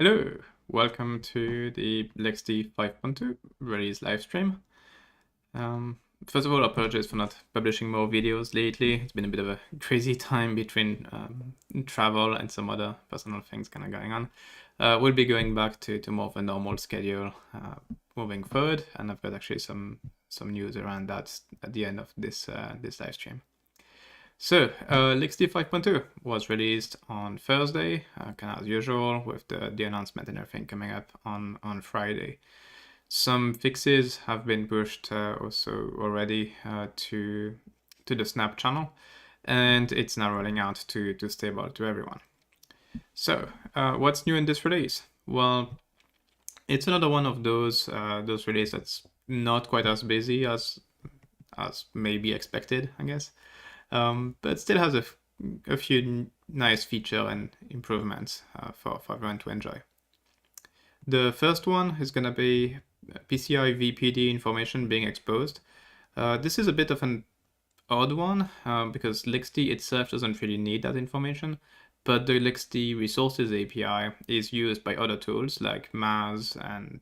Hello, welcome to the LXD 5.2 release livestream. First of all, apologies for not publishing more videos lately. It's been a bit of a crazy time between travel and some other personal things kind of going on. We'll be going back to more of a normal schedule moving forward, and I've got actually some news around that at the end of this live stream. So, LXD 5.2 was released on Thursday, kind of as usual, with the announcement and everything coming up on Friday. Some fixes have been pushed also already to the Snap channel, and it's now rolling out to stable to everyone. So, what's new in this release? Well, it's another one of those releases that's not quite as busy as maybe expected, I guess. But still has a few nice feature and improvements for everyone to enjoy. The first one is going to be PCI VPD information being exposed. This is a bit of an odd one because LXD itself doesn't really need that information, but the LXD resources API is used by other tools like Maz and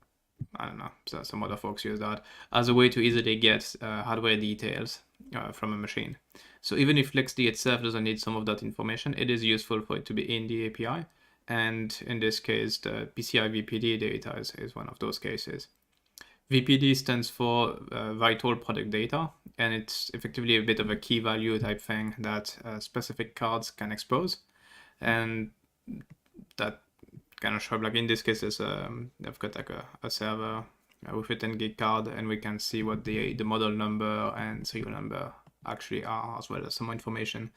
I don't know, so some other folks use that as a way to easily get hardware details from a machine. So even if LXD itself doesn't need some of that information, it is useful for it to be in the API. And in this case, the PCI VPD data is one of those cases. VPD stands for vital product data, and it's effectively a bit of a key value type thing that specific cards can expose. And that kind of show up, like in this case, I've got like a server with a 10 gig card, and we can see what the model number and serial number actually are, as well as some more information.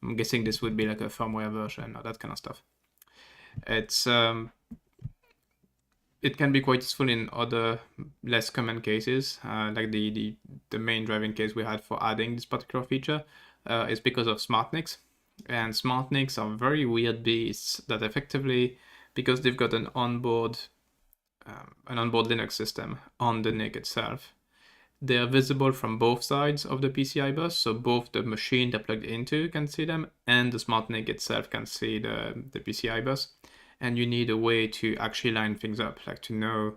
I'm guessing this would be like a firmware version or that kind of stuff. It's it can be quite useful in other less common cases, like the main driving case we had for adding this particular feature is because of SmartNICs. And SmartNICs are very weird beasts that effectively, because they've got an onboard Linux system on the NIC itself, they are visible from both sides of the PCI bus, so both the machine they're plugged into can see them, and the SmartNIC itself can see the PCI bus. And you need a way to actually line things up, like to know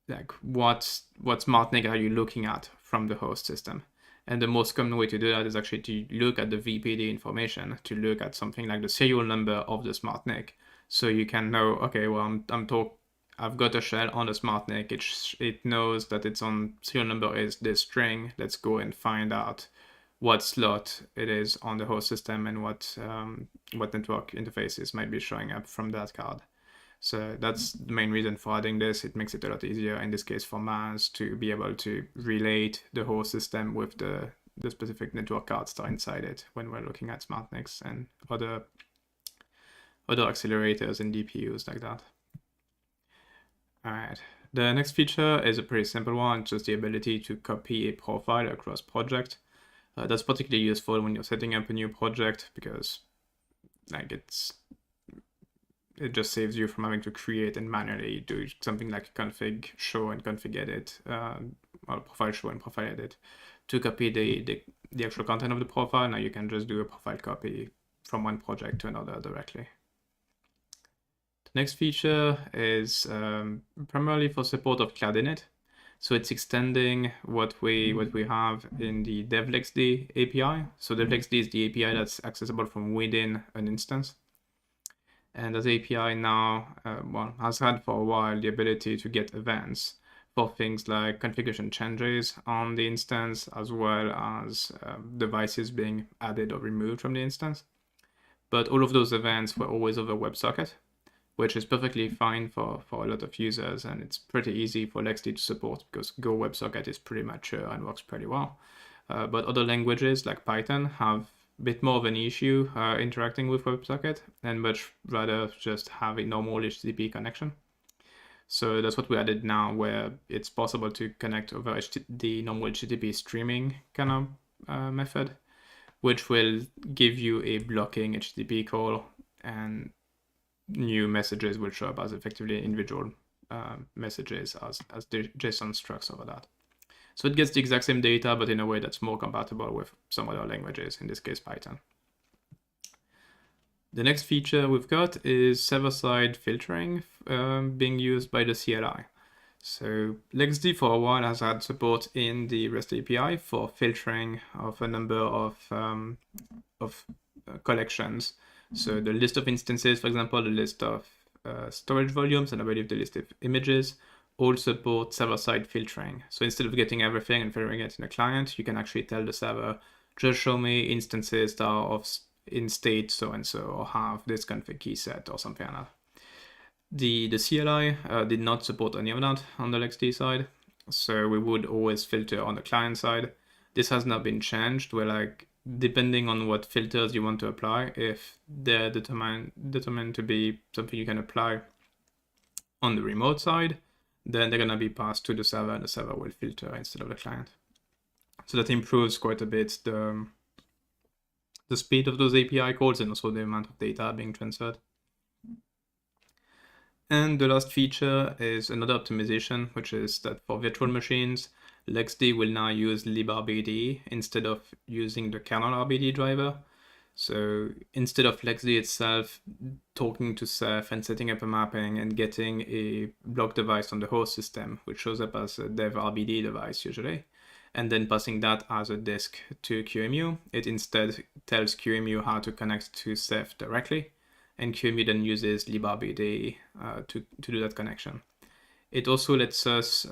like what SmartNIC are you looking at from the host system. And the most common way to do that is actually to look at the VPD information, to look at something like the serial number of the SmartNIC, so you can know, okay, well, I've got a shell on the SmartNIC. It knows that its on serial number is this string. Let's go and find out what slot it is on the host system and what network interfaces might be showing up from that card. So that's the main reason for adding this. It makes it a lot easier in this case for Maz to be able to relate the host system with the specific network cards that are inside it when we're looking at SmartNICs and other accelerators and DPUs like that. All right. The next feature is a pretty simple one, just the ability to copy a profile across project. That's particularly useful when you're setting up a new project because like it just saves you from having to create and manually do something like config show and config edit, or profile show and profile edit to copy the actual content of the profile. Now you can just do a profile copy from one project to another directly. The next feature is primarily for support of Cloud Init. So it's extending what we have in the devLXD API. So devLXD is the API that's accessible from within an instance. And that API now has had for a while the ability to get events for things like configuration changes on the instance, as well as devices being added or removed from the instance. But all of those events were always over WebSocket, which is perfectly fine for a lot of users, and it's pretty easy for LXD to support because Go WebSocket is pretty mature and works pretty well. But other languages like Python have a bit more of an issue interacting with WebSocket and much rather just have a normal HTTP connection. So that's what we added now, where it's possible to connect over the normal HTTP streaming kind of method, which will give you a blocking HTTP call, and new messages will show up as effectively individual messages as the JSON structs over that. So it gets the exact same data, but in a way that's more compatible with some other languages, in this case Python. The next feature we've got is server-side filtering being used by the CLI. So LXD for a while has had support in the REST API for filtering of a number of collections. So the list of instances, for example, the list of storage volumes, and I believe the list of images, all support server-side filtering. So instead of getting everything and filtering it in a client, you can actually tell the server, just show me instances that are in state so-and-so, or have this config key set, or something like that. The CLI did not support any of that on the LXD side, so we would always filter on the client side. This has now been changed, where like, depending on what filters you want to apply, if they're determined to be something you can apply on the remote side, then they're gonna be passed to the server, and the server will filter instead of the client. So that improves quite a bit the speed of those API calls, and also the amount of data being transferred. And the last feature is another optimization, which is that for virtual machines, LXD will now use librbd instead of using the kernel RBD driver. So instead of LXD itself talking to Ceph and setting up a mapping and getting a block device on the host system, which shows up as a dev RBD device usually, and then passing that as a disk to QEMU, it instead tells QEMU how to connect to Ceph directly, and QEMU then uses librbd to do that connection. It also lets us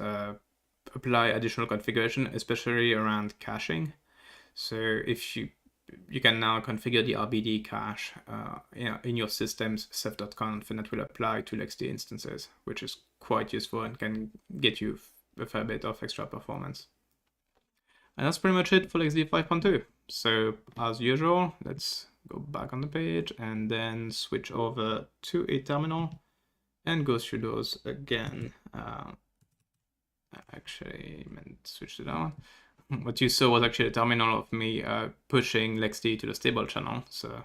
apply additional configuration, especially around caching. So if you can now configure the RBD cache in your system's ceph.conf, and that will apply to LXD instances, which is quite useful and can get you a fair bit of extra performance. And that's pretty much it for LXD 5.2. So as usual, let's go back on the page and then switch over to a terminal and go through those again. I actually meant to switch to that one. What you saw was actually a terminal of me pushing LXD to the stable channel. So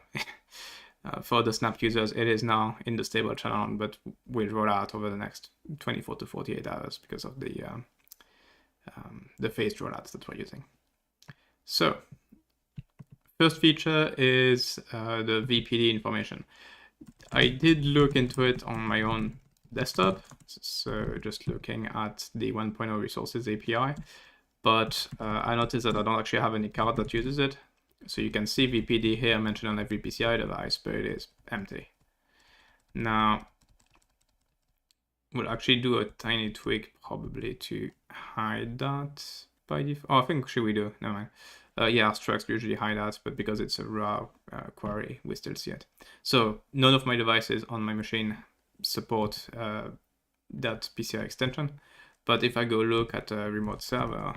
for the Snap users, it is now in the stable channel, but will roll out over the next 24 to 48 hours because of the phased rollouts that we're using. So first feature is the VPD information. I did look into it on my own desktop, so just looking at the 1.0 resources API, but I noticed that I don't actually have any card that uses it. So you can see VPD here mentioned on every PCI device, but it is empty. Now, we'll actually do a tiny tweak probably to hide that by default. Oh, I think actually we do, never mind. Yeah, structs usually hide that, but because it's a raw query, we still see it. So none of my devices on my machine support that PCI extension. But if I go look at a remote server,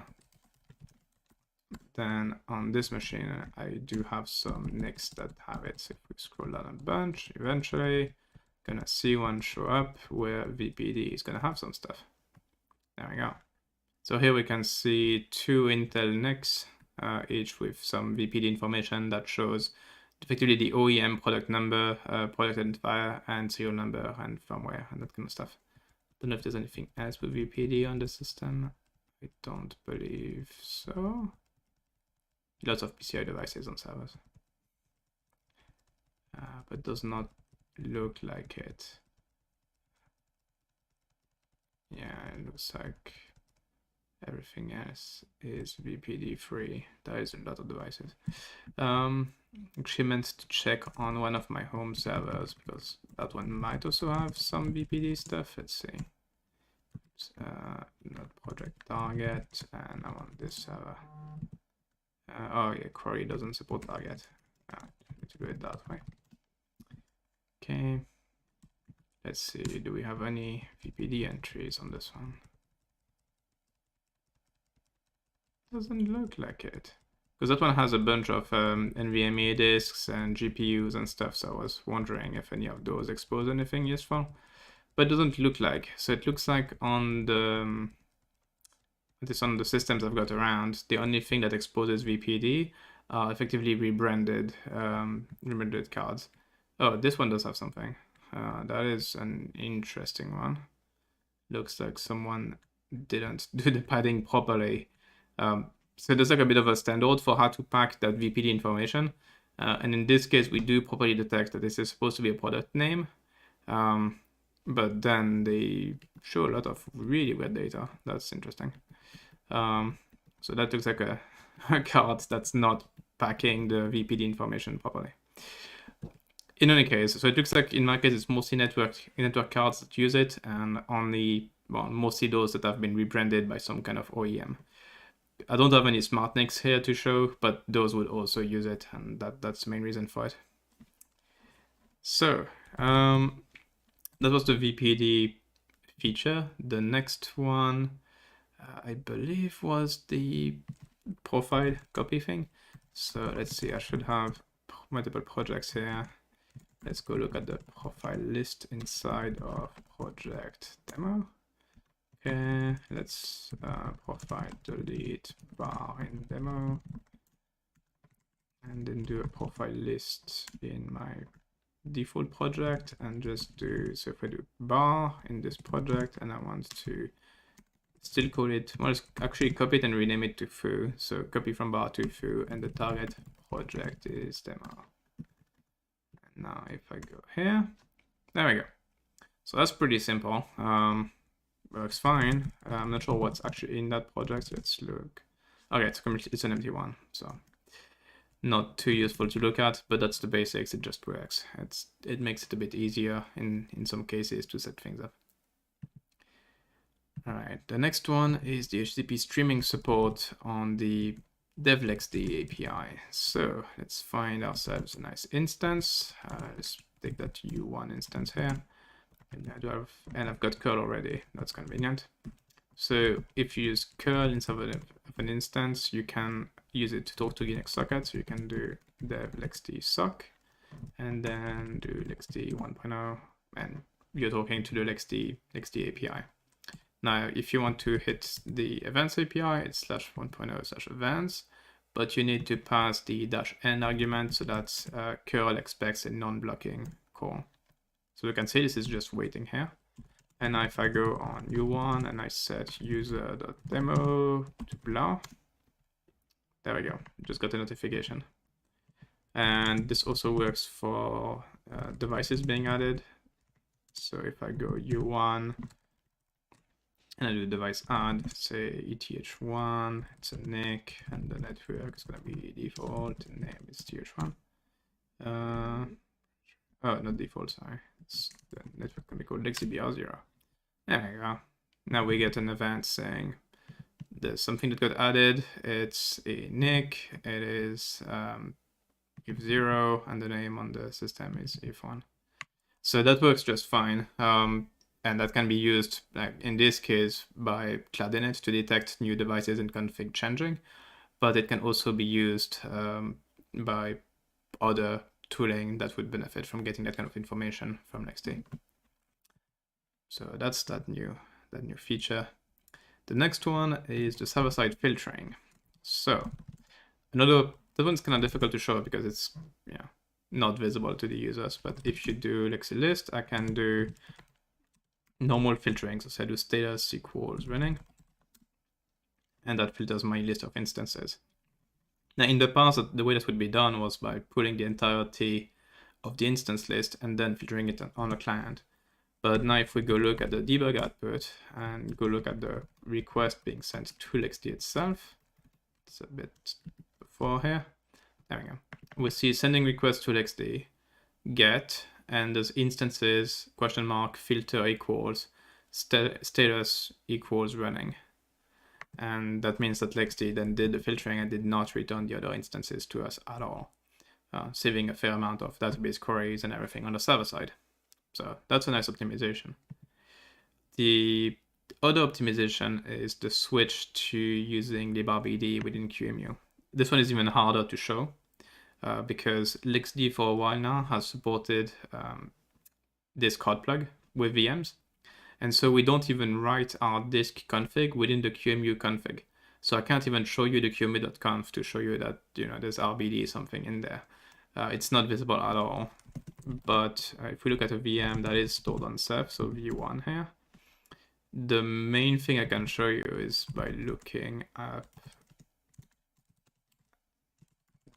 then on this machine, I do have some NICs that have it. So if we scroll down a bunch, eventually gonna see one show up where VPD is gonna have some stuff. There we go. So here we can see two Intel NICs, each with some VPD information that shows effectively the OEM product number, product identifier, and serial number, and firmware, and that kind of stuff. Don't know if there's anything else with VPD on the system. I don't believe so. Lots of PCI devices on servers, but does not look like it. Yeah, it looks like everything else is VPD free. There is a lot of devices. Actually meant to check on one of my home servers because that one might also have some VPD stuff. Let's see. It's, not project target, and I'm on this server. Oh yeah, Quarry doesn't support target. I need to do it that way. Okay. Let's see, do we have any VPD entries on this one? Doesn't look like it. Because that one has a bunch of NVMe disks and GPUs and stuff, so I was wondering if any of those expose anything useful. But it doesn't look like. So it looks like on the systems I've got around, the only thing that exposes VPD are effectively rebranded cards. Oh, this one does have something. That is an interesting one. Looks like someone didn't do the padding properly. So there's like a bit of a standard for how to pack that VPD information. And in this case, we do properly detect that this is supposed to be a product name. But then they show a lot of really weird data. That's interesting. So that looks like a card that's not packing the VPD information properly. In any case, so it looks like in my case it's mostly network cards that use it, and only, well, mostly those that have been rebranded by some kind of OEM. I don't have any SmartNICs here to show, but those would also use it, and that's the main reason for it. So that was the VPD feature. The next one, I believe, was the profile copy thing. So let's see, I should have multiple projects here. Let's go look at the profile list inside of project demo. Okay, let's profile delete bar in demo, and then do a profile list in my default project, and just do, so if I do bar in this project and I want to still call it, well, let's actually copy it and rename it to foo. So copy from bar to foo, and the target project is demo. And now if I go here, there we go. So that's pretty simple. Works fine. I'm not sure what's actually in that project. Let's look. Okay, it's an empty one, so not too useful to look at, but that's the basics. It just works. It makes it a bit easier in some cases to set things up. All right, the next one is the HTTP streaming support on the LXD API. So let's find ourselves a nice instance. Let's take that U1 instance here. And I've got curl already. That's convenient. So if you use curl instead of an instance, you can use it to talk to Linux socket. So you can do dev LXD sock, and then do LXD 1.0, and you're talking to the LXD API. Now, if you want to hit the events API, it's /1.0/events, but you need to pass the -n argument, so that's curl expects a non-blocking call. So you can see this is just waiting here. And now if I go on U1 and I set user.demo to blah, there we go, just got a notification. And this also works for devices being added. So if I go U1 and I do device add, say ETH1, it's a NIC, and the network is going to be default, the name is TH1. Oh, not default, sorry. The network can be called LXDBR0. There we go. Now we get an event saying there's something that got added. It's a NIC. It is if0, and the name on the system is if1. So that works just fine. And that can be used, like in this case, by Cloudinit to detect new devices and config changing. But it can also be used by other tooling that would benefit from getting that kind of information from LXD. So that's that new feature. The next one is the server-side filtering. So that one's kind of difficult to show because it's not visible to the users. But if you do LXD list, I can do normal filtering. So I do status equals running, and that filters my list of instances. Now, in the past, the way that would be done was by pulling the entirety of the instance list and then filtering it on a client. But now if we go look at the debug output and go look at the request being sent to LXD itself, it's a bit before here, there we go. We see sending request to LXD, get, and there's instances, question mark, filter equals, status equals running. And that means that LXD then did the filtering and did not return the other instances to us at all, saving a fair amount of database queries and everything on the server side. So that's a nice optimization. The other optimization is the switch to using librbd within QEMU. This one is even harder to show because LXD for a while now has supported this code plug with VMs. And so we don't even write our disk config within the QEMU config. So I can't even show you the qemu.conf to show you that there's RBD something in there. It's not visible at all. But if we look at a VM that is stored on Ceph, so V1 here, the main thing I can show you is by looking at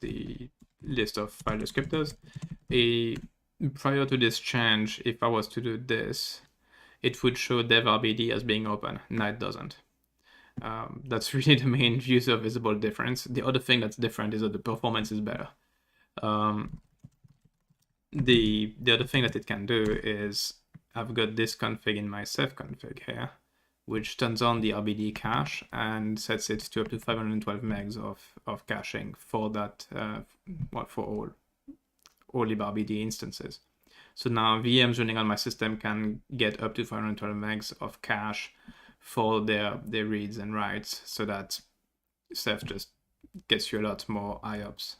the list of file descriptors. Prior to this change, if I was to do this, it would show librbd as being open. Now it doesn't. That's really the main user visible difference. The other thing that's different is that the performance is better. The other thing that it can do is I've got this config in my Ceph config here, which turns on the RBD cache and sets it to up to 512 megs of caching for that, for all librbd instances. So now VMs running on my system can get up to 512 megs of cache for their reads and writes, so that Ceph just gets you a lot more IOPS.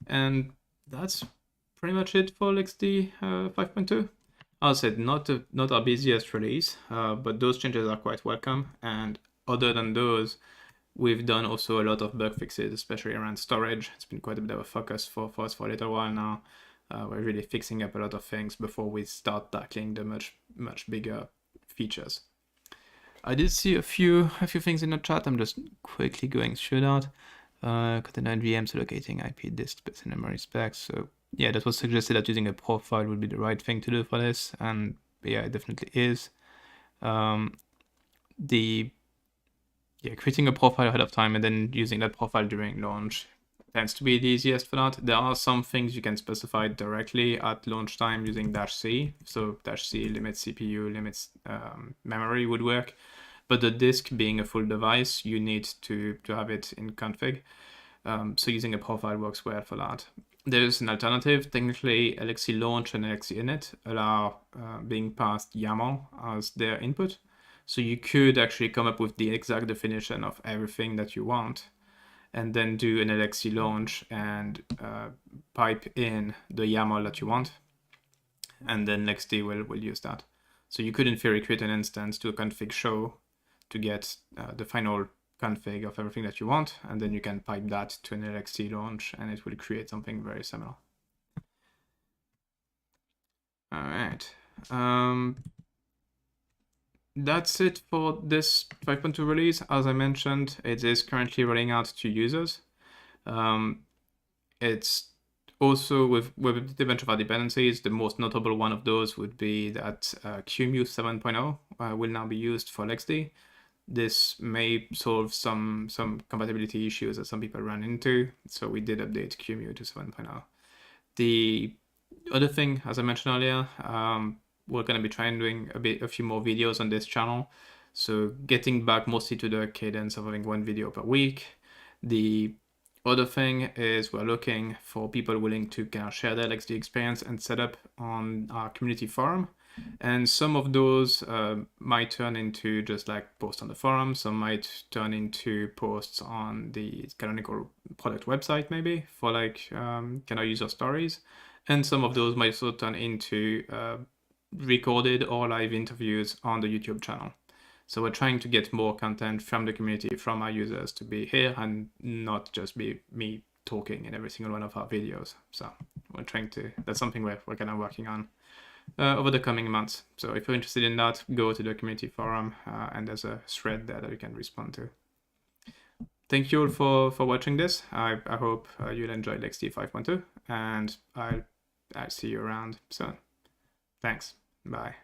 And that's pretty much it for LXD 5.2. As I said, not our busiest release, but those changes are quite welcome. And other than those, we've done also a lot of bug fixes, especially around storage. It's been quite a bit of a focus for us for a little while now. We're really fixing up a lot of things before we start tackling the much bigger features. I did see a few things in the chat. I'm just quickly going through that. Container VMs allocating IP disk space and memory specs. So yeah, that was suggested that using a profile would be the right thing to do for this, and yeah, it definitely is. Creating a profile ahead of time and then using that profile during launch tends to be the easiest for that. There are some things you can specify directly at launch time using -C. So -C limits CPU, limits memory would work. But the disk being a full device, you need to have it in config. So using a profile works well for that. There's an alternative. Technically, LXC launch and LXC init allow being passed YAML as their input. So you could actually come up with the exact definition of everything that you want, and then do an LXC launch and pipe in the YAML that you want, and then LXD will use that. So you could, in theory, create an instance, do a config show to get the final config of everything that you want, and then you can pipe that to an LXD launch, and it will create something very similar. All right. That's it for this 5.2 release. As I mentioned, it is currently rolling out to users. It's also with a bunch of our dependencies. The most notable one of those would be that QEMU 7.0 will now be used for LXD. This may solve some compatibility issues that some people run into. So we did update QEMU to 7.0. The other thing, as I mentioned earlier, we're going to be trying doing a few more videos on this channel. So getting back mostly to the cadence of having one video per week. The other thing is we're looking for people willing to kind of share their LXD experience and set up on our community forum. And some of those might turn into just like posts on the forum. Some might turn into posts on the Canonical product website, maybe for like kind of user stories. And some of those might also turn into recorded or live interviews on the YouTube channel. So we're trying to get more content from the community, from our users, to be here and not just be me talking in every single one of our videos. So we're trying to, that's something we're kind of working on over the coming months. So if you're interested in that, go to the community forum and there's a thread there that you can respond to. Thank you all for watching this. I hope you'll enjoy LXD 5.2, and I'll see you around soon. Thanks. Bye.